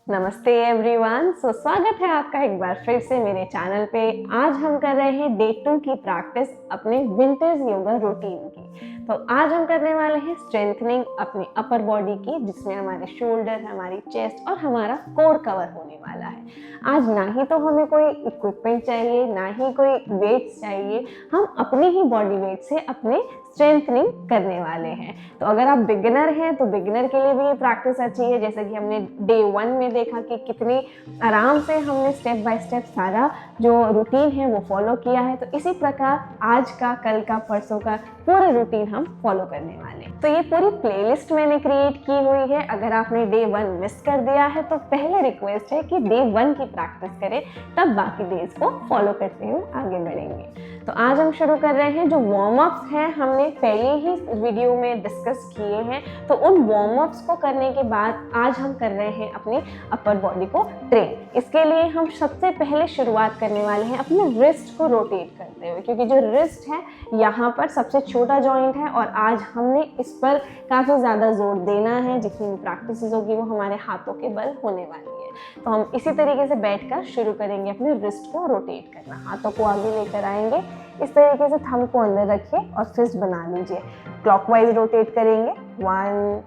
नमस्ते एवरीवन। स्वागत है आपका एक बार फिर से मेरे चैनल पे। आज हम कर रहे हैं डे 2 की प्रैक्टिस अपने विंटर्स योगा रूटीन की। तो आज हम करने वाले हैं स्ट्रेंथनिंग अपनी अपर बॉडी की, जिसमें हमारे शोल्डर, हमारी चेस्ट और हमारा कोर कवर होने वाला है। आज ना ही तो हमें कोई इक्विपमेंट चाहिए, ना ही कोई वेट्स चाहिए, हम अपनी ही बॉडी वेट से अपने स्ट्रेंथनिंग करने वाले हैं। तो अगर आप बिगिनर हैं तो बिगिनर के लिए भी ये प्रैक्टिस अच्छी है। जैसे कि हमने डे 1 में देखा कि कितनी आराम से हमने स्टेप बाय स्टेप सारा जो रूटीन है वो फॉलो किया है, तो इसी प्रकार आज का, कल का, परसों का पूरा रूटीन हम फॉलो करने वाले हैं। तो ये पूरी प्लेलिस्ट मैंने क्रिएट की हुई है। अगर आपने डे 1 मिस कर दिया है तो पहले रिक्वेस्ट है कि डे 1 की प्रैक्टिस करें, तब बाकी डेज को फॉलो करते हुए आगे बढ़ेंगे। तो आज हम शुरू कर रहे हैं। जो वार्म अप्स हैं हमने पहले ही वीडियो में डिस्कस किए हैं, तो उन वार्म अप्स को करने के बाद आज हम कर रहे हैं अपनी अपर बॉडी को ट्रेन। इसके लिए हम सबसे पहले शुरुआत करने वाले हैं अपने रिस्ट को रोटेट करते हुए, क्योंकि जो रिस्ट है यहाँ पर सबसे छोटा जॉइंट है और आज हमने इस पर काफ़ी ज़्यादा जोर देना है। जितनी भी प्रैक्टिस होगी वो हमारे हाथों के बल होने वाली है। तो हम इसी तरीके से बैठकर शुरू करेंगे अपने रिस्ट को रोटेट करना। हाथों को आगे लेकर आएंगे, इस तरीके से थंब को अंदर रखिए और फिस्ट बना लीजिए। क्लॉकवाइज रोटेट करेंगे। 1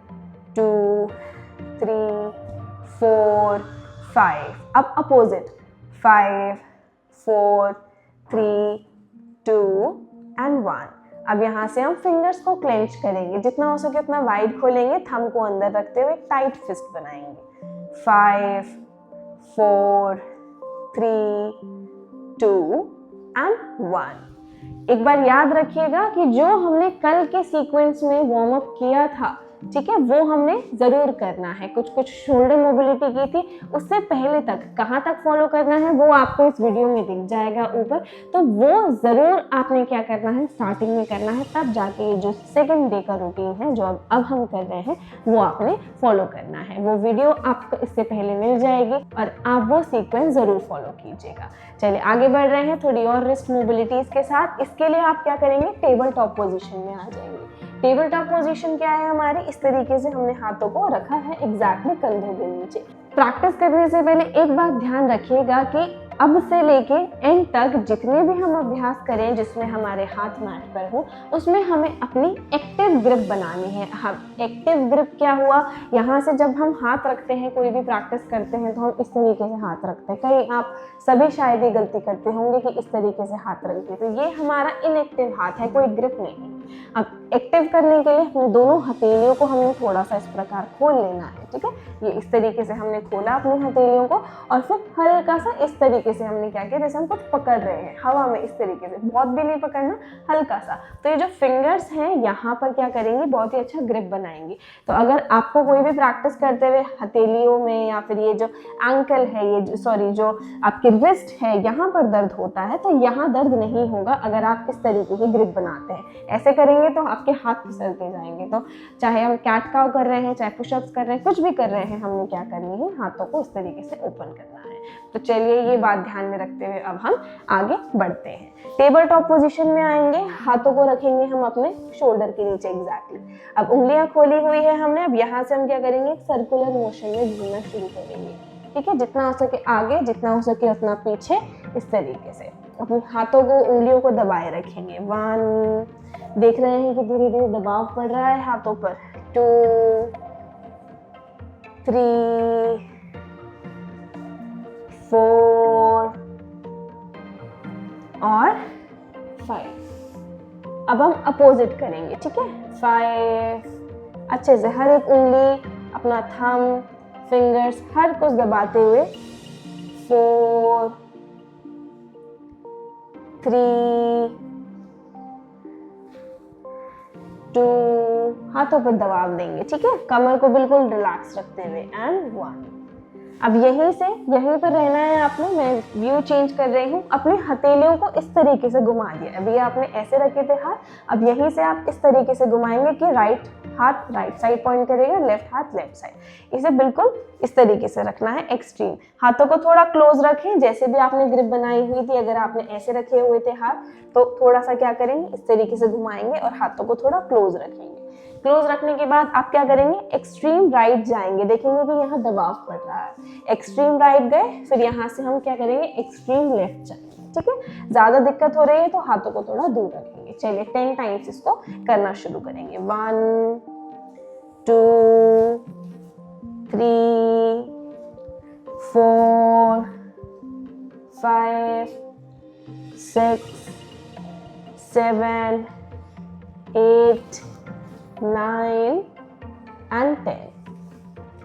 2 3 4 5। अब अपोजिट 5 4 3 2 एंड 1। अब यहाँ से हम फिंगर्स को क्लेंच करेंगे, जितना हो सके उतना वाइड खोलेंगे, थंब को अंदर रखते हुए टाइट फिस्ट बनाएंगे। 5 4 3 2 एंड 1। एक बार याद रखिएगा कि जो हमने कल के सीक्वेंस में वार्म अप किया था, ठीक है, वो हमने जरूर करना है। कुछ शोल्डर मोबिलिटी की थी, उससे पहले तक कहाँ तक फॉलो करना है वो आपको इस वीडियो में दिख जाएगा ऊपर। तो वो जरूर आपने क्या करना है, स्टार्टिंग में करना है, तब जाके ये जो सेकंड डे का रूटीन है जो अब हम कर रहे हैं वो आपने फॉलो करना है। वो वीडियो आपको इससे पहले मिल जाएगी और आप वो सीक्वेंस जरूर फॉलो कीजिएगा। चलिए आगे बढ़ रहे हैं थोड़ी और रिस्ट मोबिलिटीज के साथ। इसके लिए आप क्या करेंगे, टेबल टॉप पोजीशन में आ जाएंगे। टेबल टॉप पोजीशन क्या है हमारी, इस तरीके से हमने हाथों को रखा है एग्जैक्टली कंधों के नीचे। प्रैक्टिस करने से पहले एक बात ध्यान रखिएगा कि अब से लेके एंड तक जितने भी हम अभ्यास करें जिसमें हमारे हाथ मैट पर हो, उसमें हमें अपनी एक्टिव ग्रिप बनानी है। हम एक्टिव ग्रिप क्या हुआ, यहाँ से जब हम हाथ रखते हैं, कोई भी प्रैक्टिस करते हैं तो हम इस तरीके से हाथ रखते हैं। कहीं आप सभी शायद ये गलती करते होंगे कि इस तरीके से हाथ रखते हैं, तो ये हमारा इनएक्टिव हाथ है, कोई ग्रिप नहीं। अब एक्टिव करने के लिए अपने दोनों हथेलियों को हमने थोड़ा सा इस प्रकार खोल लेना है, ठीक है। ये इस तरीके से हमने खोला अपनी हथेलियों को और फिर हल्का सा इस तरीके से हमने क्या किया, जैसे हम कुछ पकड़ रहे हैं हवा में, इस तरीके से, बहुत भी नहीं पकड़ना, हल्का सा। तो ये जो फिंगर्स हैं यहाँ पर क्या करेंगे, बहुत ही अच्छा ग्रिप बनाएंगे। तो अगर आपको कोई भी प्रैक्टिस करते हुए हथेलियों में या फिर ये जो एंकल है, ये जो आपकी रिस्ट है, यहाँ पर दर्द होता है, तो यहाँ दर्द नहीं होगा अगर आप इस तरीके की ग्रिप बनाते हैं। ऐसे करेंगे तो आपके हाथ फिसलते जाएंगे। तो चाहे हम कैट काउ कर रहे हैं, चाहे पुशअप्स कर रहे हैं, कुछ भी कर रहे हैं, हमने क्या करनी है, हाथों को इस तरीके से ओपन करना है। तो चलिए ये बात ध्यान में रखते हुए अब हम आगे बढ़ते हैं। टेबल टॉप पोजीशन में आएंगे, हाथों को रखेंगे हम अपने शोल्डर के नीचे एग्जैक्टली। अब उंगलियां खोली हुई है हमने। अब यहाँ से हम क्या करेंगे, सर्कुलर मोशन में घूमना शुरू करेंगे, ठीक है। जितना हो सके आगे, जितना हो सके उतना पीछे, इस तरीके से अपने हाथों को, उंगलियों को दबाए रखेंगे। 1, देख रहे हैं कि धीरे धीरे दबाव पड़ रहा है हाथों पर। 2 3 4 और 5। अब हम अपोजिट करेंगे, ठीक है। 5 अच्छे से हर एक उंगली, अपना थंब, फिंगर्स, हर कुछ दबाते हुए। 4 3 2, हाथों पर दबाव देंगे, ठीक है, कमर को बिल्कुल रिलैक्स रखते हुए, एंड 1। अब यहीं पर रहना है आपने। मैं व्यू चेंज कर रही हूँ। अपनी हथेलियों को इस तरीके से घुमा दिया। अभी आपने ऐसे रखे थे हाथ, अब यहीं से आप इस तरीके से घुमाएंगे कि राइट हाथ राइट साइड पॉइंट करेगा, लेफ्ट हाथ लेफ्ट साइड। इसे बिल्कुल इस तरीके से रखना है, एक्सट्रीम। हाथों को थोड़ा क्लोज रखें, जैसे भी आपने ग्रिप बनाई हुई थी। अगर आपने ऐसे रखे हुए थे हाथ, तो थोड़ा सा क्या करेंगे, इस तरीके से घुमाएंगे और हाथों को थोड़ा क्लोज रखेंगे। क्लोज रखने के बाद आप क्या करेंगे, एक्सट्रीम राइट जाएंगे, देखेंगे कि यहाँ दबाव पड़ रहा है, एक्सट्रीम राइट गए, फिर यहाँ से हम क्या करेंगे, एक्सट्रीम लेफ्ट जाएंगे। ठीक है, ज्यादा दिक्कत हो रही है तो हाथों को थोड़ा दूर रखेंगे। चलिए 10 टाइम्स इसको करना शुरू करेंगे। 1 2 3 4 5 6 7 8 9 and 10।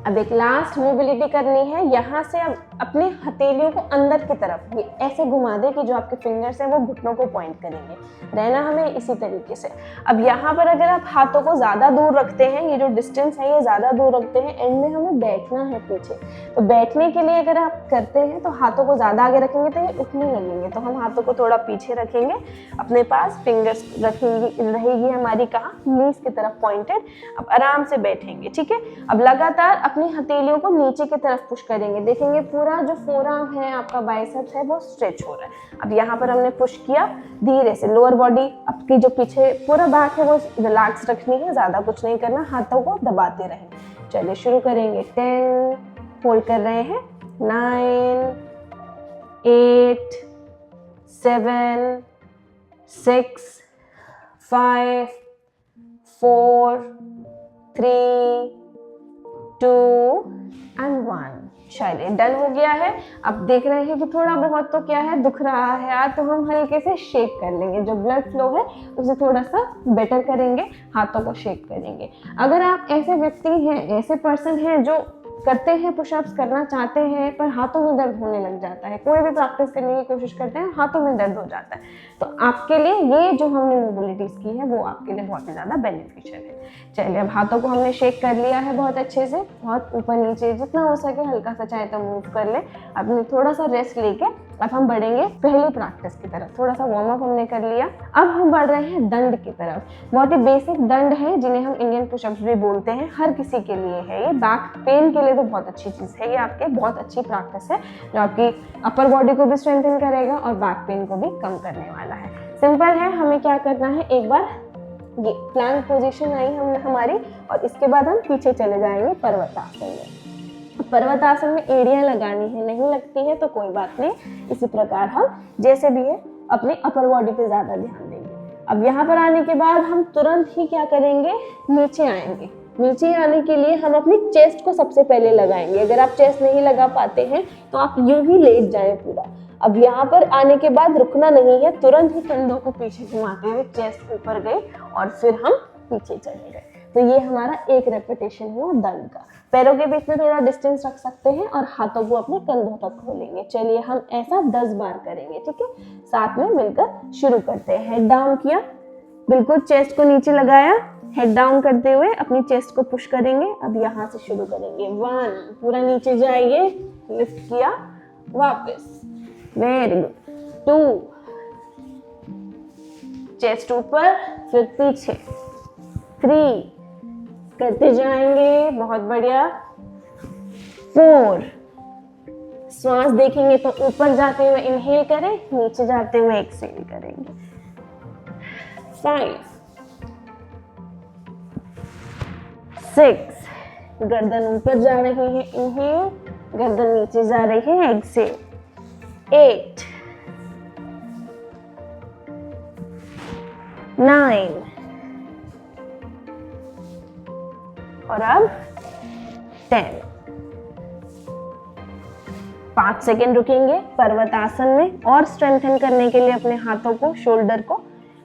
अब एक लास्ट मोबिलिटी करनी है। यहाँ से अब अपने हथेलियों को अंदर की तरफ ये ऐसे घुमा दे कि जो आपके फिंगर्स हैं वो घुटनों को पॉइंट करेंगे, रहना हमें इसी तरीके से। अब यहाँ पर अगर आप हाथों को ज़्यादा दूर रखते हैं, ये जो डिस्टेंस है ये ज़्यादा दूर रखते हैं, एंड में हमें बैठना है पीछे, तो बैठने के लिए अगर आप करते हैं तो हाथों को ज़्यादा आगे रखेंगे तो ये उठने लगेंगे, तो हम हाथों को थोड़ा पीछे रखेंगे, अपने पास फिंगर्स रहेगी हमारी कहाँ, नीज की तरफ पॉइंटेड। अब आराम से बैठेंगे। ठीक है, अब लगातार अपनी हथेलियों को नीचे की तरफ पुश करेंगे, देखेंगे पूरा जो फोरआर्म है आपका बाइसेप्स है वो स्ट्रेच हो रहा है। अब यहाँ पर हमने पुश किया धीरे से, लोअर बॉडी आपकी जो पीछे पूरा बैक है वो रिलैक्स रखनी है, ज्यादा कुछ नहीं करना, हाथों को दबाते रहें। चलिए शुरू करेंगे। 10 होल्ड कर रहे हैं, 9 8 7 6 5 4 3 2 and 1। चलिए डन हो गया है। अब देख रहे हैं कि थोड़ा बहुत तो क्या है, दुख रहा है यार, तो हम हल्के से शेक कर लेंगे, जो ब्लड फ्लो है उसे थोड़ा सा बेटर करेंगे, हाथों को शेक करेंगे। अगर आप ऐसे व्यक्ति हैं, ऐसे पर्सन हैं जो करते हैं पुशअप्स, करना चाहते हैं पर हाथों में दर्द होने लग जाता है, कोई भी प्रैक्टिस करने की कोशिश करते हैं हाथों में दर्द हो जाता है, तो आपके लिए ये जो हमने मोबिलिटीज की है वो आपके लिए बहुत ही ज़्यादा बेनिफिशियल है। चलिए अब हाथों को हमने शेक कर लिया है बहुत अच्छे से, बहुत ऊपर नीचे जितना हो सके हल्का सा चाहे तो मूव कर ले। अपने थोड़ा सा रेस्ट लेके अब हम बढ़ेंगे पहली प्रैक्टिस की तरफ। थोड़ा सा वार्म अप हमने कर लिया, अब हम बढ़ रहे हैं दंड की तरफ। बहुत ही बेसिक दंड है जिन्हें हम इंडियन पुशअप्स भी बोलते हैं, हर किसी के लिए है ये। बैक पेन के लिए तो बहुत अच्छी चीज़ है ये, आपके बहुत अच्छी प्रैक्टिस है जो आपकी अपर बॉडी को भी स्ट्रेंथन करेगा और बैक पेन को भी कम करने वाला है। सिंपल है, हमें क्या करना है, एक बार ये प्लैंक पोजीशन आई हमारी, और इसके बाद हम पीछे चले जाएंगे पर्वतासन में। पर्वतासन में एड़ियां लगानी है, नहीं लगती है तो कोई बात नहीं, इसी प्रकार हम जैसे भी है अपने अपर बॉडी पे ज्यादा ध्यान देंगे। अब यहाँ पर आने के बाद हम तुरंत ही क्या करेंगे, नीचे आएंगे। नीचे आने के लिए हम अपनी चेस्ट को सबसे पहले लगाएंगे। अगर आप चेस्ट नहीं लगा पाते हैं तो आप यूं ही लेट जाएं पूरा। अब यहाँ पर आने के बाद रुकना नहीं है, तुरंत ही कंधों को पीछे घुमाते हुए चेस्ट ऊपर गए और फिर हम पीछे चले गए। तो ये हमारा एक रेपिटेशन हुआ दंड का। पैरों के बीच में थोड़ा डिस्टेंस रख सकते हैं और हाथों को अपने कंधों तक खोलेंगे। चलिए हम ऐसा 10 बार करेंगे, ठीक है, साथ में मिलकर शुरू करते हैं। हेड डाउन किया, बिल्कुल चेस्ट को नीचे लगाया, हेड डाउन करते हुए अपनी चेस्ट को पुश करेंगे। अब यहाँ से शुरू करेंगे। 1, पूरा नीचे जाइए, लिफ्ट किया, वापस, वेरी गुड। 2, चेस्ट ऊपर, फिर पीछे। 3, करते जाएंगे, बहुत बढ़िया। 4, श्वास देखेंगे तो ऊपर जाते हुए इनहेल करें, नीचे जाते हुए एक्सहेल करेंगे। 5, 6, गर्दन ऊपर जा रही है, इनहेल, गर्दन नीचे जा रही है, एक्सहेल। 8, 9, और अब 10। 5 सेकेंड रुकेंगे पर्वतासन में, और स्ट्रेंथन करने के लिए अपने हाथों को, शोल्डर को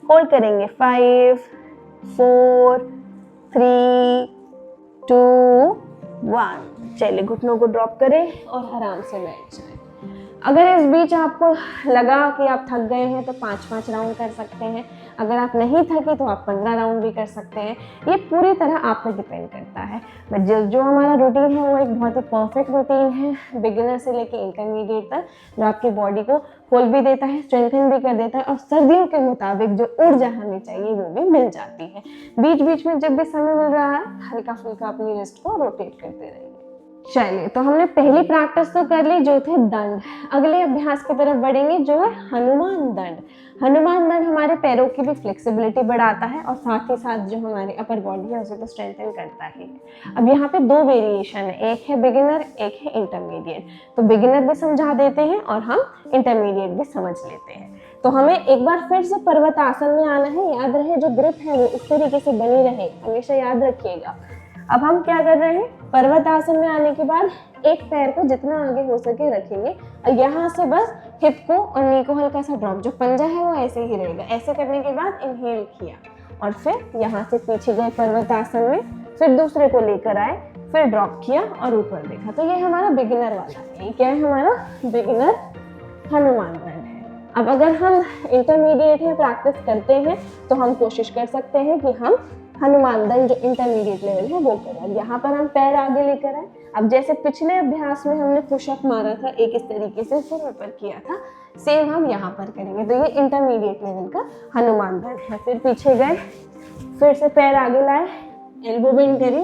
होल्ड करेंगे। 5 4 3 2 1। चलिए घुटनों को ड्रॉप करें और आराम से बैठ जाएं। अगर इस बीच आपको लगा कि आप थक गए हैं तो 5-5 राउंड कर सकते हैं। अगर आप नहीं थके तो आप 15 राउंड भी कर सकते हैं। ये पूरी तरह आप पर डिपेंड करता है। बट जो हमारा रूटीन है वो एक बहुत ही परफेक्ट रूटीन है, बिगिनर से लेके इंटरमीडिएट तक, जो आपकी बॉडी को खोल भी देता है, स्ट्रेंथन भी कर देता है, और सर्दियों के मुताबिक जो ऊर्जा हमें चाहिए वो भी मिल जाती है। बीच बीच में जब भी समय मिल रहा है, हल्का फुल्का अपनी रिस्ट को रोटेट करते रहिए। चलिए, तो हमने पहली प्रैक्टिस तो कर ली जो थे दंड। अगले अभ्यास की तरफ बढ़ेंगे जो है हनुमान दंड। हनुमान दंड हमारे पैरों की भी फ्लेक्सिबिलिटी बढ़ाता है और साथ ही साथ जो हमारी अपर बॉडी है उसे तो स्ट्रेंथन करता ही है। अब यहाँ पे 2 वेरिएशन है, एक है बिगिनर, एक है इंटरमीडिएट। तो बिगिनर भी समझा देते हैं और हम इंटरमीडिएट भी समझ लेते हैं। तो हमें एक बार फिर से पर्वतासन में आना है। याद रहे जो ग्रिप है वो इस तरीके से बनी रहे, हमेशा याद रखिएगा। अब हम क्या कर रहे हैं, पर्वतासन में आने के बाद एक पैर को जितना आगे हो सके रखेंगे और यहाँ से बस हिप को और नी को हल्का सा ड्रॉप, जो पंजा है वो ऐसे ही रहेगा। ऐसे करने के बाद इनहेल किया और फिर यहाँ से पीछे गए पर्वतासन में, फिर दूसरे को लेकर आए, फिर ड्रॉप किया और ऊपर देखा। तो ये हमारा बिगिनर वाला है। ये क्या है, हमारा बिगिनर हनुमान दंड है। अब अगर हम इंटरमीडिएट है प्रैक्टिस करते हैं तो हम कोशिश कर सकते हैं कि हम हनुमान दंड जो इंटरमीडिएट लेवल है वो करें। यहाँ पर हम पैर आगे लेकर आए। अब जैसे पिछले अभ्यास में हमने पुशअप मारा था एक इस तरीके से, फिर ऊपर किया था, सेम हम यहाँ पर करेंगे। तो ये इंटरमीडिएट लेवल का हनुमान दंड है। फिर पीछे गए, फिर से पैर आगे लाए, एल्बो बेंड करी,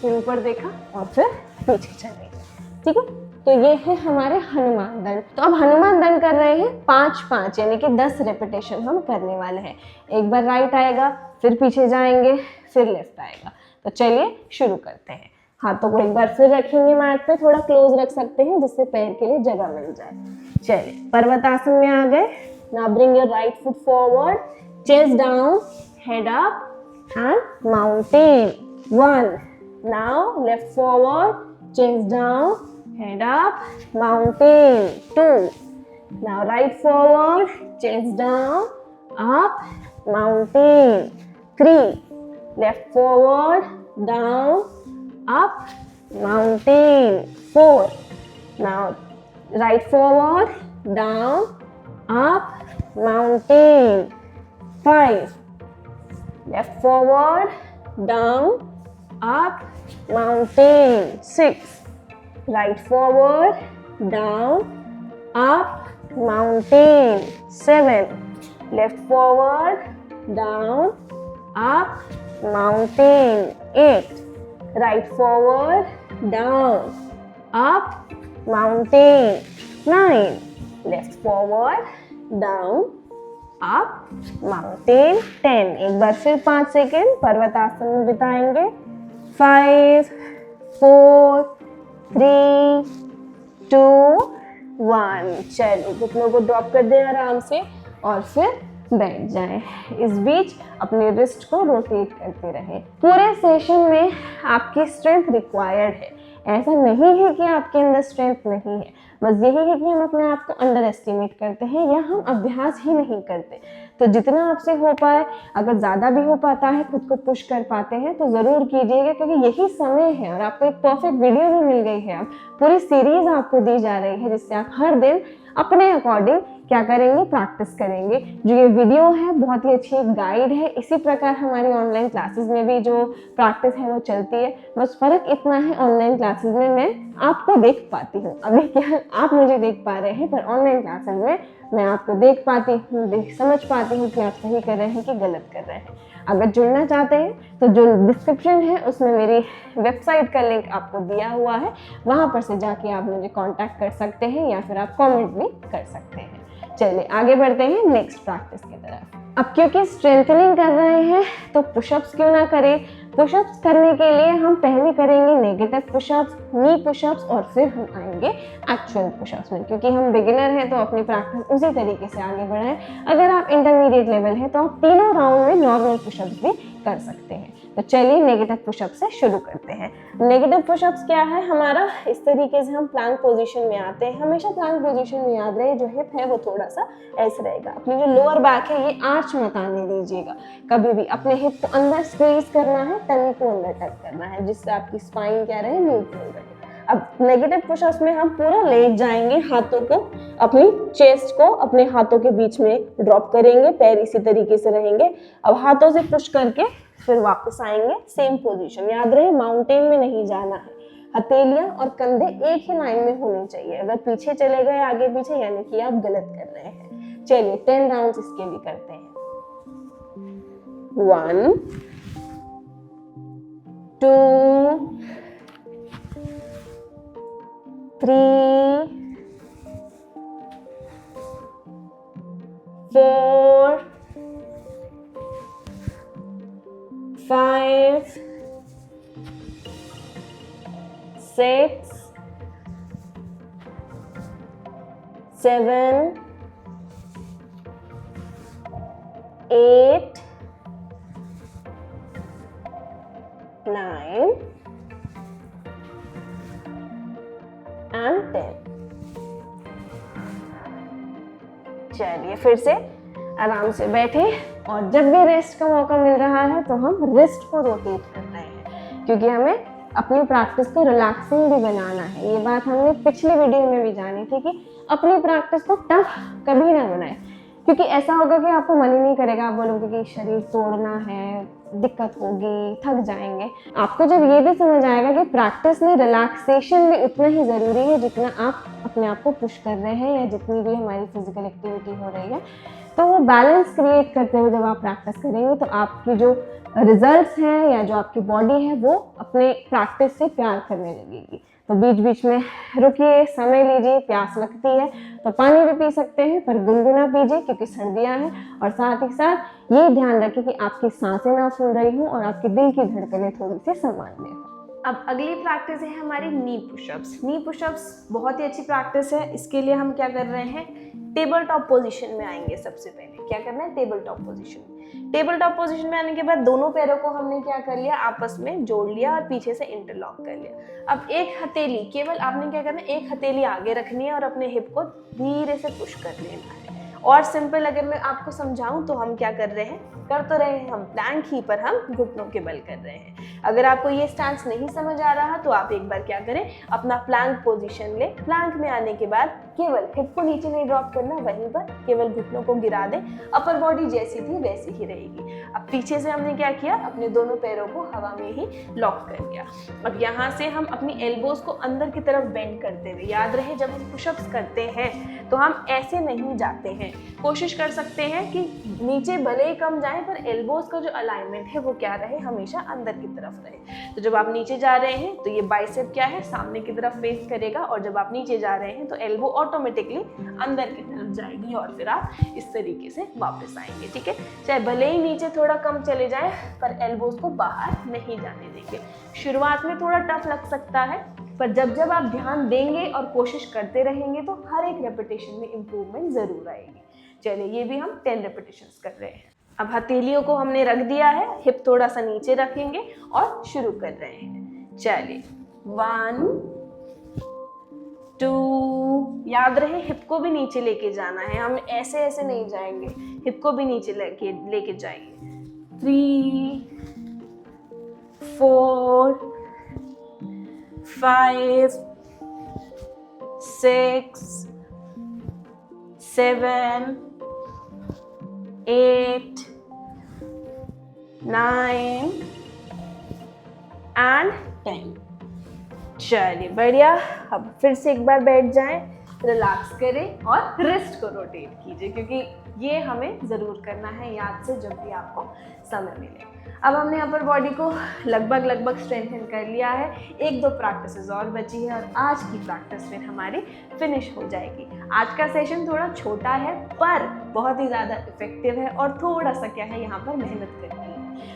फिर ऊपर देखा और फिर पीछे चले गए। ठीक है, तो ये है हमारे हनुमान दंड। तो अब हनुमान दंड कर रहे हैं 5-5 यानी कि 10 रेपिटेशन हम करने वाले हैं। एक बार राइट आएगा, फिर पीछे जाएंगे, फिर लेफ्ट आएगा। तो चलिए शुरू करते हैं। हाथों को एक बार फिर रखेंगे मैट पे, थोड़ा क्लोज रख सकते हैं जिससे पैर के लिए जगह मिल जाए। चलिए, पर्वतासन में आ गए। Now bring your right foot forward, chest down, head up and mountain. 1, now left forward, chest down, head up, mountain. 2, now right forward, chest down, up, mountain. 3, left forward, down, up, mountain. 4, now right forward, down, up, mountain. 5, left forward, down, up, mountain. 6, right forward, down, up, mountain. 7, left forward, down, up, mountain. 8, right forward, down, up, mountain. 9, left forward, down, up, mountain. 10, एक बार फिर 5 second पर्वतासन में बिताएंगे। 5, 4, 3, 2, 1। चलिए, घुटनों को drop कर दें आराम से और फिर बैठ जाएं। इस बीच अपने रिस्ट को रोटेट करते रहें। पूरे सेशन में आपकी स्ट्रेंथ रिक्वायर्ड है। ऐसा नहीं है कि आपके अंदर स्ट्रेंथ नहीं है, बस यही है कि हम अपने आप को अंडर एस्टिमेट करते हैं या हम अभ्यास ही नहीं करते। तो जितना आपसे हो पाए, अगर ज़्यादा भी हो पाता है, खुद को पुश कर पाते हैं तो ज़रूर कीजिएगा, क्योंकि यही समय है। और आपको एक परफेक्ट वीडियो भी मिल गई है, अब पूरी सीरीज आपको दी जा रही है जिससे आप हर दिन अपने अकॉर्डिंग क्या करेंगे, प्रैक्टिस करेंगे। जो ये वीडियो है बहुत ही अच्छी एक गाइड है। इसी प्रकार हमारी ऑनलाइन क्लासेस में भी जो प्रैक्टिस है वो चलती है। बस फ़र्क इतना है, ऑनलाइन क्लासेस में मैं आपको देख पाती हूँ, अभी क्या आप मुझे देख पा रहे हैं, पर ऑनलाइन क्लासेस में मैं आपको देख पाती हूँ, समझ पाती हूँ कि आप सही कर रहे हैं कि गलत कर रहे हैं। अगर जुड़ना चाहते हैं तो जो डिस्क्रिप्शन है उसमें मेरी वेबसाइट का लिंक आपको दिया हुआ है, वहाँ पर से जाके आप मुझे कांटेक्ट कर सकते हैं या फिर आप कमेंट भी कर सकते हैं। चलिए आगे बढ़ते हैं नेक्स्ट प्रैक्टिस की तरफ। अब क्योंकि स्ट्रेंथनिंग कर रहे हैं तो पुशअप्स क्यों ना करें। पुशअप्स करने के लिए हम पहले करेंगे नेगेटिव पुशअप्स, नी पुशअप्स और फिर हम आएंगे एक्चुअल पुशअप्स में। क्योंकि हम बिगिनर हैं तो अपनी प्रैक्टिस उसी तरीके से आगे बढ़ाएं। अगर आप इंटरमीडिएट लेवल है तो आप तीनों राउंड में नॉर्मल पुशअप्स भी कर सकते हैं। तो चलिए नेगेटिव पुशअप से शुरू करते हैं। नेगेटिव पुशअप्स क्या है हमारा, इस तरीके से हम प्लैंक पोजीशन में आते हैं। हमेशा प्लैंक पोजीशन में याद रहे, जो हिप है वो थोड़ा सा ऐसे रहेगा। अपनी जो लोअर बैक है ये आर्च मत आने दीजिएगा कभी भी। अपने हिप को अंदर स्क्वीज करना है, टमी को अंदर टच करना है, जिससे आपकी स्पाइन क्या रहे, न्यूट्रल रहे। अब नेगेटिव पुशअप्स में हम पूरा लेट जाएंगे, हाथों को अपनी चेस्ट को अपने हाथों के बीच में ड्रॉप करेंगे, पैर इसी तरीके से रहेंगे। अब हाथों से पुश करके फिर वापस आएंगे सेम पोजीशन। याद रहे माउंटेन में नहीं जाना है, हथेलियां और कंधे एक ही लाइन में होने चाहिए। अगर पीछे चले गए आगे पीछे यानी कि आप गलत कर रहे हैं। चलिए 10 राउंड्स इसके भी करते हैं। 1, 2, 3 4 5 6 7 8 9 and 10। चलिए फिर से आराम से बैठे, और जब भी रेस्ट का मौका मिल रहा है तो हम रिस्ट को रोटेट कर रहे हैं, क्योंकि हमें अपनी प्रैक्टिस को रिलैक्सिंग भी बनाना है। ये बात हमने पिछली वीडियो में भी जानी थी कि अपनी प्रैक्टिस को टफ कभी ना बनाए, क्योंकि ऐसा होगा कि आपको मन ही नहीं करेगा, आप बोलोगे कि शरीर तोड़ना है, दिक्कत होगी, थक जाएंगे। आपको जब ये भी समझ आएगा कि प्रैक्टिस में रिलैक्सेशन भी उतना ही ज़रूरी है जितना आप अपने आप को पुश कर रहे हैं या जितनी भी हमारी फिजिकल एक्टिविटी हो रही है, तो वो बैलेंस क्रिएट करते हुए जब आप प्रैक्टिस करेंगे तो आपकी जो रिजल्ट्स हैं या जो आपकी बॉडी है वो अपने प्रैक्टिस से प्यार करने लगेगी। तो बीच बीच में रुकिए, समय लीजिए, प्यास लगती है तो पानी भी पी सकते हैं, पर गुनगुना पीजिए क्योंकि सर्दियां हैं। और साथ ही साथ ये ध्यान रखिए कि आपकी सांसें ना फूल रही हों और आपके दिल की धड़कनें थोड़ी सी सामान्य हों। अब अगली प्रैक्टिस है हमारी नी पुशअप्स। नी पुशअप्स बहुत ही अच्छी प्रैक्टिस है। इसके लिए हम क्या कर रहे हैं, टेबल टॉप पोजीशन में आएंगे। सबसे पहले क्या करना है, table top position. Table top position में आने के बाद दोनों पैरों को हमने क्या कर लिया, आपस में जोड़ लिया और पीछे से इंटरलॉक कर लिया। अब एक हथेली, केवल आपने क्या करना है, एक हथेली आगे रखनी है और अपने हिप को धीरे से पुश कर लेना है। और सिंपल अगर मैं आपको समझाऊं तो हम क्या कर रहे हैं, कर तो रहे हैं हम प्लैंक ही, पर हम घुटनों के बल कर रहे हैं। अगर आपको ये स्टांस नहीं समझ आ रहा तो आप एक बार क्या करें, अपना प्लैंक पोजीशन ले। प्लैंक में आने के बाद केवल हिप को नीचे नहीं ड्रॉप करना, वहीं पर केवल घुटनों को गिरा दें। अपर बॉडी जैसी थी वैसी ही रहेगी। अब पीछे से हमने क्या किया, अपने दोनों पैरों को हवा में ही लॉक कर दिया। अब यहाँ से हम अपनी एल्बोज को अंदर की तरफ बेंड करते हुए, याद रहे जब हम पुशअप्स करते हैं तो हम ऐसे नहीं जाते हैं। कोशिश कर सकते हैं कि नीचे भले ही कम जाए पर एल्बोज का जो अलाइनमेंट है वो क्या रहे, हमेशा अंदर की तरफ रहे। तो जब आप नीचे जा रहे हैं तो ये बाइसेप क्या है, सामने की तरफ फेस करेगा, और जब आप नीचे जा रहे हैं तो एल्बो ऑटोमेटिकली अंदर की तरफ जाएगी और फिर आप इस तरीके से वापस आएंगे। ठीक है, चाहे भले ही नीचे थोड़ा कम चले जाए पर एल्बोज को बाहर नहीं जाने देंगे। शुरुआत में थोड़ा टफ लग सकता है, पर जब जब आप ध्यान देंगे और कोशिश करते रहेंगे तो हर एक रेपिटेशन में इम्प्रूवमेंट जरूर आएगी। चलिए ये भी हम 10 रेपिटेशंस कर रहे हैं। अब हथेलियों को हमने रख दिया है, हिप थोड़ा सा नीचे रखेंगे और शुरू कर रहे हैं। चलिए 1 2, याद रहे हिप को भी नीचे लेके जाना है, हम ऐसे ऐसे नहीं जाएंगे, हिप को भी नीचे लेके जाएंगे। 3 4 5 6 7 8 9 and 10। चलिए बढ़िया। अब फिर से एक बार बैठ जाएं, रिलैक्स करें और रिस्ट को रोटेट कीजिए, क्योंकि ये हमें ज़रूर करना है याद से जब भी आपको समय मिले। अब हमने अपर बॉडी को लगभग स्ट्रेंथन कर लिया है। 1-2 प्रैक्टिसेस और बची है और आज की प्रैक्टिस फिर हमारी फिनिश हो जाएगी। आज का सेशन थोड़ा छोटा है पर बहुत ही ज़्यादा इफेक्टिव है और थोड़ा सा क्या है, यहाँ पर मेहनत करनी है,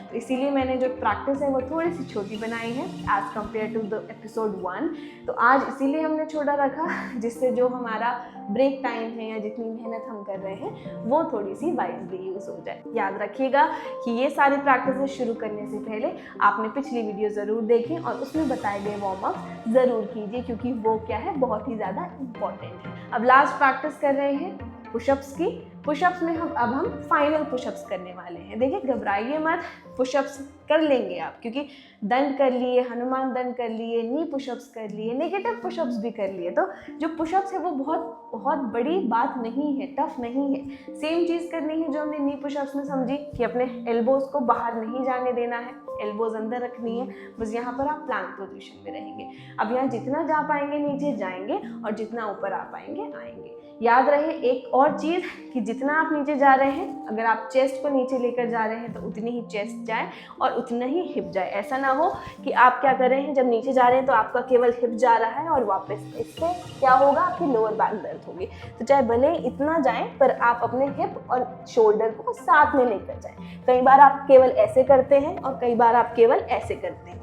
तो इसीलिए मैंने जो प्रैक्टिस है वो थोड़ी सी छोटी बनाई है as compare to the episode 1। तो आज इसीलिए हमने छोटा रखा, जिससे जो हमारा ब्रेक टाइम है या जितनी मेहनत हम कर रहे हैं वो थोड़ी सी वाइजली यूज़ हो जाए। याद रखिएगा कि ये सारी प्रैक्टिसेस शुरू करने से पहले आपने पिछली वीडियो ज़रूर देखें और उसमें बताए गए वार्म अप ज़रूर कीजिए, क्योंकि वो क्या है, बहुत ही ज़्यादा इम्पॉर्टेंट है। अब लास्ट प्रैक्टिस कर रहे हैं पुशअप्स की। पुशअप्स में हम फाइनल पुशअप्स करने वाले हैं। देखिए घबराइए मत, पुशअप्स कर लेंगे आप, क्योंकि दंड कर लिए, हनुमान दंड कर लिए, नी पुशअप्स कर लिए, नेगेटिव पुशअप्स भी कर लिए। तो जो पुशअप्स है वो बहुत बड़ी बात नहीं है, टफ नहीं है। सेम चीज़ करनी है जो हमने नी पुशअप्स में समझी कि अपने एल्बोज को बाहर नहीं जाने देना है, एल्बोज अंदर रखनी है, बस यहाँ पर आप प्लैंक पोजीशन में रहेंगे। अब यहाँ जितना जा पाएंगे नीचे जाएंगे और जितना ऊपर आ पाएंगे आएंगे। याद रहे एक और चीज़ कि जितना आप नीचे जा रहे हैं, अगर आप चेस्ट को नीचे लेकर जा रहे हैं तो उतनी ही चेस्ट जाए और उतना ही हिप जाए। ऐसा ना हो कि आप क्या कर रहे हैं, जब नीचे जा रहे हैं तो आपका केवल हिप जा रहा है और वापस, इससे क्या होगा, आपकी लोअर बैक दर्द होगी। तो चाहे भले इतना जाए पर आप अपने हिप और शोल्डर को साथ में लेकर जाएं। कई बार आप केवल ऐसे करते हैं और कई बार आप केवल ऐसे करते हैं,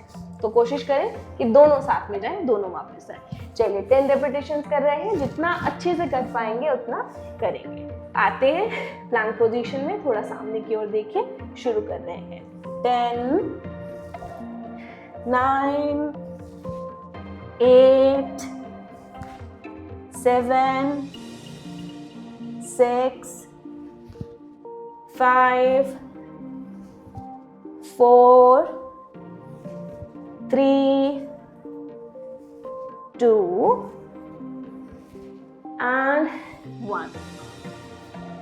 तो कोशिश करें कि दोनों साथ में जाएं, दोनों वापस आए। चलिए 10 रेपिटेशंस कर रहे हैं, जितना अच्छे से कर पाएंगे उतना करेंगे। आते हैं प्लैंक पोजीशन में, थोड़ा सामने की ओर देखिए, शुरू कर रहे हैं। 10 9 8 7 6 5 4 3 2 and 1।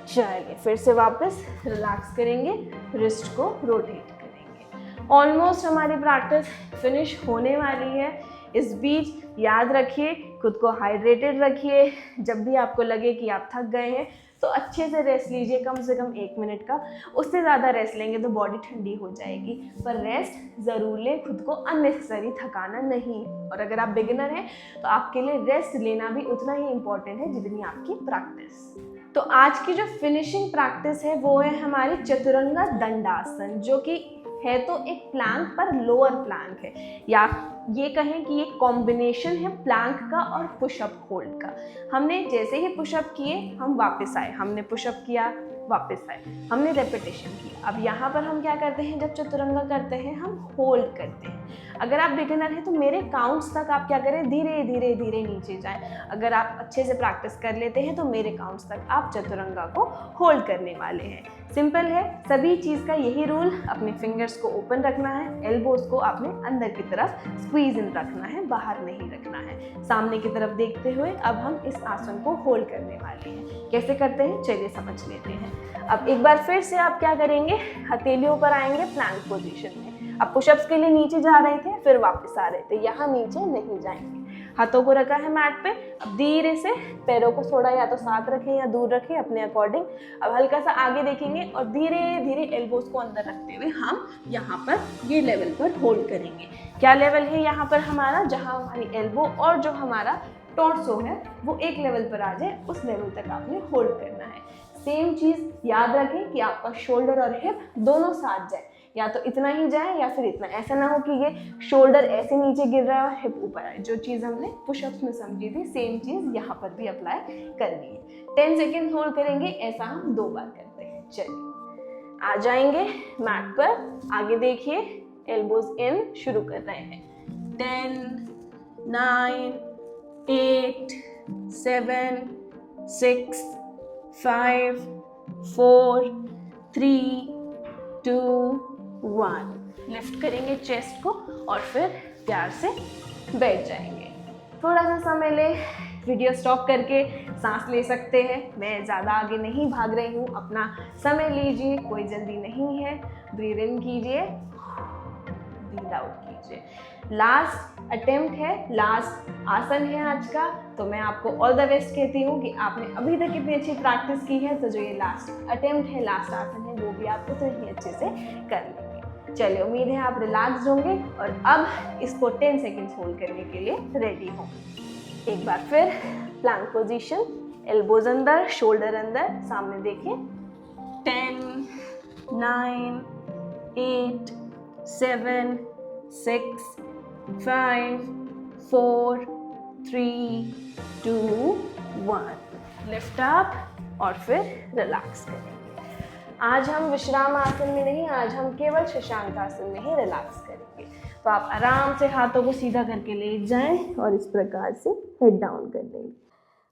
चलिए फिर से वापस रिलैक्स करेंगे, रिस्ट को रोटेट करेंगे। ऑलमोस्ट हमारी प्रैक्टिस फिनिश होने वाली है। इस बीच याद रखिए, खुद को हाइड्रेटेड रखिए। जब भी आपको लगे कि आप थक गए हैं तो अच्छे से रेस्ट लीजिए, कम से कम 1 मिनट का। उससे ज़्यादा रेस्ट लेंगे तो बॉडी ठंडी हो जाएगी, पर रेस्ट ज़रूर लें, खुद को अननेसेसरी थकाना नहीं। और अगर आप बिगिनर हैं तो आपके लिए रेस्ट लेना भी उतना ही इम्पॉर्टेंट है जितनी आपकी प्रैक्टिस। तो आज की जो फिनिशिंग प्रैक्टिस है वो है हमारी चतुरंगा दंडासन, जो कि है तो एक प्लैंक पर लोअर प्लैंक है, या ये कहें कि ये कॉम्बिनेशन है प्लैंक का और पुशअप होल्ड का। हमने जैसे ही पुशअप किए हम वापस आए, हमने पुशअप किया वापस आए, हमने रेपिटेशन की। अब यहाँ पर हम क्या करते हैं, जब चतुरंगा करते हैं हम होल्ड करते हैं। अगर आप बिगिनर हैं तो मेरे काउंट्स तक आप क्या करें, धीरे धीरे धीरे नीचे जाएं। अगर आप अच्छे से प्रैक्टिस कर लेते हैं तो मेरे काउंट्स तक आप चतुरंगा को होल्ड करने वाले हैं। सिंपल है, सभी चीज़ का यही रूल। अपने फिंगर्स को ओपन रखना है, एल्बोज को आपने अंदर की तरफ स्क्वीज इन रखना है, बाहर नहीं रखना है। सामने की तरफ देखते हुए अब हम इस आसन को होल्ड करने वाले हैं। कैसे करते हैं चलिए समझ लेते हैं। अब एक बार फिर से आप क्या करेंगे, हथेलियों पर आएंगे प्लैंक पोजीशन में। अब पुशअप्स के लिए नीचे जा रहे थे, फिर वापस आ रहे थे, यहाँ नीचे नहीं जाएंगे। हाथों को रखा है मैट पे। अब धीरे से पैरों को थोड़ा या तो साथ रखें या दूर रखें अपने अकॉर्डिंग। अब हल्का सा आगे देखेंगे और धीरे धीरे एल्बोज को अंदर रखते हुए हम यहाँ पर ये लेवल पर होल्ड करेंगे। क्या लेवल है यहाँ पर हमारा, जहाँ हमारी एल्बो और जो हमारा टॉर्सो है वो एक लेवल पर आ जाए, उस लेवल तक आपने होल्ड करना है। सेम चीज़ याद रखें कि आपका शोल्डर और हिप दोनों साथ जाए, या तो इतना ही जाए या फिर इतना। ऐसा ना हो कि ये शोल्डर ऐसे नीचे गिर रहा है और हिप ऊपर आए। जो चीज़ हमने पुशअप्स में समझी थी सेम चीज़ यहाँ पर भी अप्लाई करनी है। 10 सेकेंड होल्ड करेंगे, ऐसा हम 2 बार करते हैं। चलिए आ जाएंगे मैट पर, आगे देखिए, एल्बोज इन, शुरू कर रहे हैं। 10 9 8 7 6 5 4 3 2 1। लिफ्ट करेंगे चेस्ट को और फिर प्यार से बैठ जाएंगे। थोड़ा सा समय ले, वीडियो स्टॉप करके सांस ले सकते हैं। मैं ज़्यादा आगे नहीं भाग रही हूँ, अपना समय लीजिए, कोई जल्दी नहीं है। ब्रीद इन कीजिए, ब्रीद आउट कीजिए। लास्ट अटेम्प्ट है, लास्ट आसन है आज का, तो मैं आपको ऑल द बेस्ट कहती हूँ कि आपने अभी तक इतनी अच्छी प्रैक्टिस की है, तो जो ये लास्ट अटेम्प्ट है, लास्ट आसन है, वो भी आप उतने ही अच्छे से कर लेंगे। चलिए उम्मीद है आप रिलैक्स होंगे और अब इसको 10 सेकेंड्स होल्ड करने के लिए रेडी हो। एक बार फिर प्लैंक पोजीशन, एल्बोज अंदर, शोल्डर अंदर, सामने देखिए। 10 9 8 7 6 5 4 3 2 1। लिफ्ट अप और फिर रिलैक्स करेंगे। आज हम विश्राम आसन में नहीं, आज हम केवल शशांक आसन में ही रिलैक्स करेंगे। तो आप आराम से हाथों को सीधा करके लेट जाएं और इस प्रकार से हेड डाउन कर लेंगे।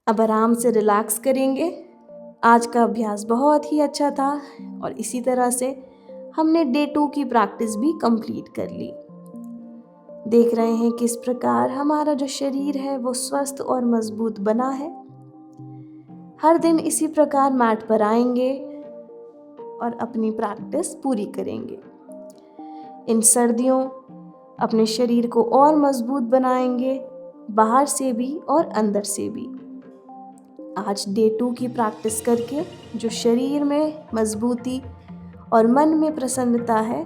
अब आराम से रिलैक्स करेंगे। आज का अभ्यास बहुत ही अच्छा था और इसी तरह से हमने डे 2 की प्रैक्टिस भी कंप्लीट कर ली। देख रहे हैं किस प्रकार हमारा जो शरीर है वो स्वस्थ और मजबूत बना है। हर दिन इसी प्रकार मैट पर आएंगे और अपनी प्रैक्टिस पूरी करेंगे। इन सर्दियों अपने शरीर को और मजबूत बनाएंगे, बाहर से भी और अंदर से भी। आज डे 2 की प्रैक्टिस करके जो शरीर में मजबूती और मन में प्रसन्नता है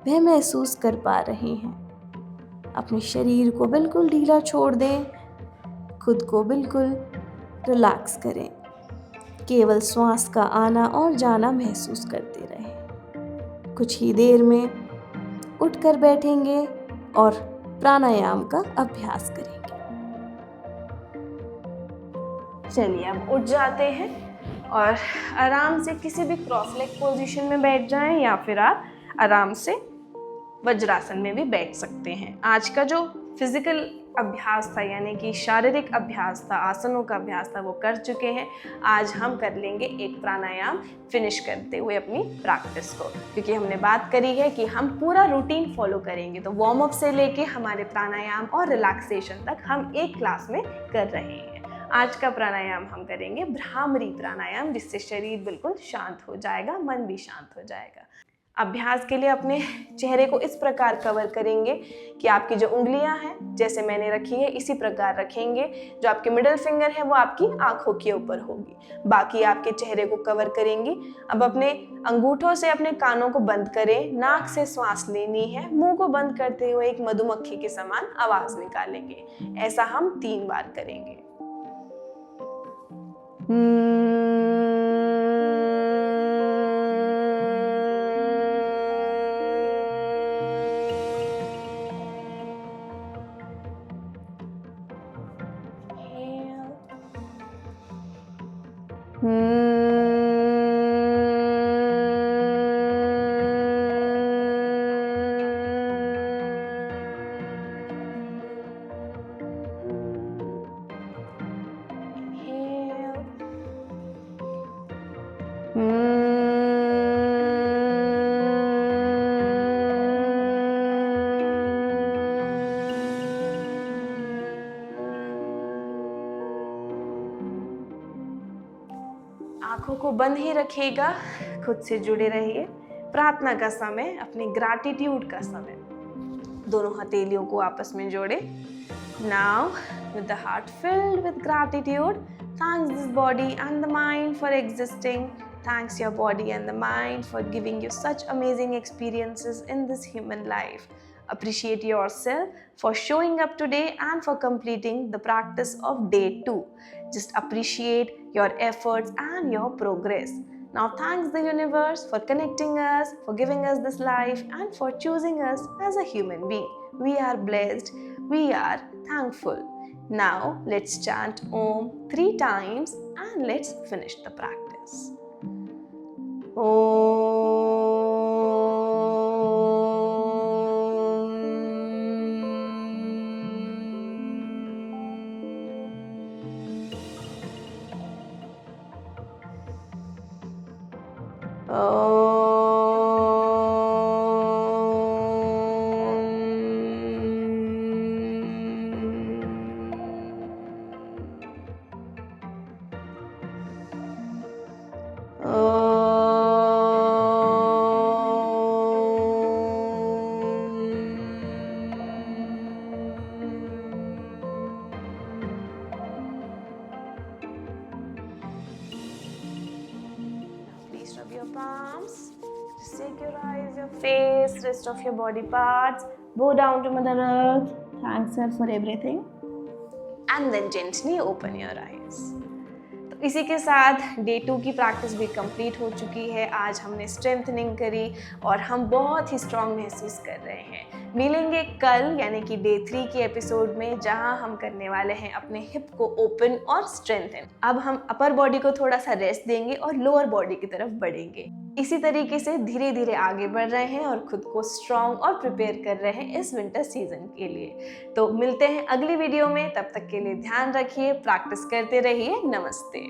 वह महसूस कर पा रहे हैं। अपने शरीर को बिल्कुल ढीला छोड़ दें, खुद को बिल्कुल रिलैक्स करें, केवल श्वास का आना और जाना महसूस करते रहें। कुछ ही देर में उठकर बैठेंगे और प्राणायाम का अभ्यास करेंगे। चलिए अब उठ जाते हैं और आराम से किसी भी क्रॉस लेग पोजीशन में बैठ जाएं या फिर आप आराम से वज्रासन में भी बैठ सकते हैं। आज का जो फिजिकल अभ्यास था यानी कि शारीरिक अभ्यास था, आसनों का अभ्यास था, वो कर चुके हैं। आज हम कर लेंगे एक प्राणायाम फिनिश करते हुए अपनी प्रैक्टिस को, क्योंकि हमने बात करी है कि हम पूरा रूटीन फॉलो करेंगे। तो वार्म अप से लेके हमारे प्राणायाम और रिलैक्सेशन तक हम एक क्लास में कर रहे हैं। आज का प्राणायाम हम करेंगे भ्रामरी प्राणायाम, जिससे शरीर बिल्कुल शांत हो जाएगा, मन भी शांत हो जाएगा। अभ्यास के लिए अपने चेहरे को इस प्रकार कवर करेंगे कि आपकी जो उंगलियां हैं जैसे मैंने रखी है इसी प्रकार रखेंगे। जो आपके मिडिल फिंगर है वो आपकी आंखों के ऊपर होगी, बाकी आपके चेहरे को कवर करेंगी। अब अपने अंगूठों से अपने कानों को बंद करें, नाक से श्वास लेनी है, मुंह को बंद करते हुए एक मधुमक्खी के समान आवाज निकालेंगे। ऐसा हम 3 बार करेंगे। आंखों को बंद ही रखिएगा, खुद से जुड़े रहिए। प्रार्थना का समय, अपने ग्रैटिट्यूड का समय। दोनों हथेलियों को आपस में जोड़े। Now, with the heart filled with gratitude, thanks this body and the mind for existing. Thanks your body and the mind for giving you such amazing experiences in this human life. Appreciate yourself for showing up today and for completing the practice of day 2. Just appreciate your efforts and your progress. Now thanks the universe for connecting us, for giving us this life and for choosing us as a human being. We are blessed. We are thankful. Now let's chant Om 3 times and let's finish the practice. Please rub your palms. Just take your eyes, your face, rest of your body parts. Bow down to Mother Earth. Thanks her for everything. And then gently open your eyes. तो इसी के साथ day 2 की practice भी complete हो चुकी है। आज हमने स्ट्रेंथनिंग करी और हम बहुत ही स्ट्रांग महसूस कर रहे हैं। मिलेंगे कल यानी कि डे 3 के एपिसोड में, जहां हम करने वाले हैं अपने हिप को ओपन और स्ट्रेंथन। अब हम अपर बॉडी को थोड़ा सा रेस्ट देंगे और लोअर बॉडी की तरफ बढ़ेंगे। इसी तरीके से धीरे धीरे आगे बढ़ रहे हैं और खुद को स्ट्रांग और प्रिपेयर कर रहे हैं इस विंटर सीजन के लिए। तो मिलते हैं अगली वीडियो में, तब तक के लिए ध्यान रखिए, प्रैक्टिस करते रहिए। नमस्ते।